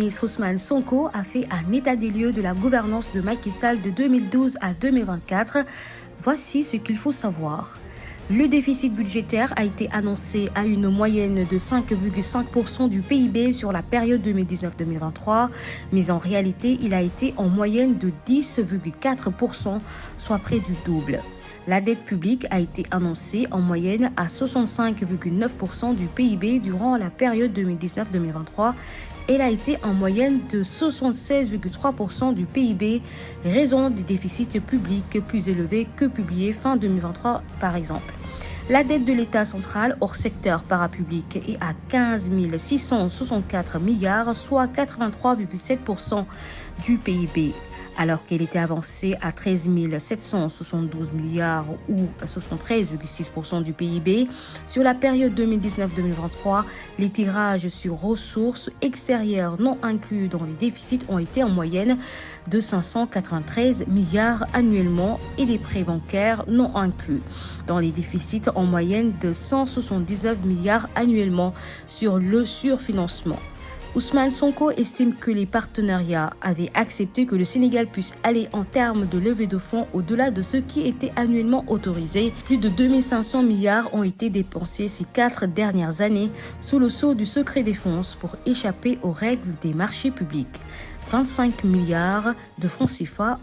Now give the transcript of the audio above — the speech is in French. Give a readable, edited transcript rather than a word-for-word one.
ministre Ousmane Sonko a fait un état des lieux de la gouvernance de Macky Sall de 2012 à 2024. Voici ce qu'il faut savoir. Le déficit budgétaire a été annoncé à une moyenne de 5,5% du PIB sur la période 2019-2023, mais en réalité, il a été en moyenne de 10,4%, soit près du double. La dette publique a été annoncée en moyenne à 65,9% du PIB durant la période 2019-2023. Elle a été en moyenne de 76,3% du PIB, raison des déficits publics plus élevés que publiés fin 2023 par exemple. La dette de l'État central hors secteur parapublic est à 15 664 milliards, soit 83,7% du PIB. Alors qu'elle était avancée à 13 772 milliards ou 73,6% du PIB. Sur la période 2019-2023, les tirages sur ressources extérieures non inclus dans les déficits ont été en moyenne de 593 milliards annuellement et des prêts bancaires non inclus dans les déficits en moyenne de 179 milliards annuellement sur le surfinancement. Ousmane Sonko estime que les partenariats avaient accepté que le Sénégal puisse aller en termes de levée de fonds au-delà de ce qui était annuellement autorisé. Plus de 2500 milliards ont été dépensés ces 4 dernières années sous le sceau du secret défense pour échapper aux règles des marchés publics. 25 milliards de francs CFA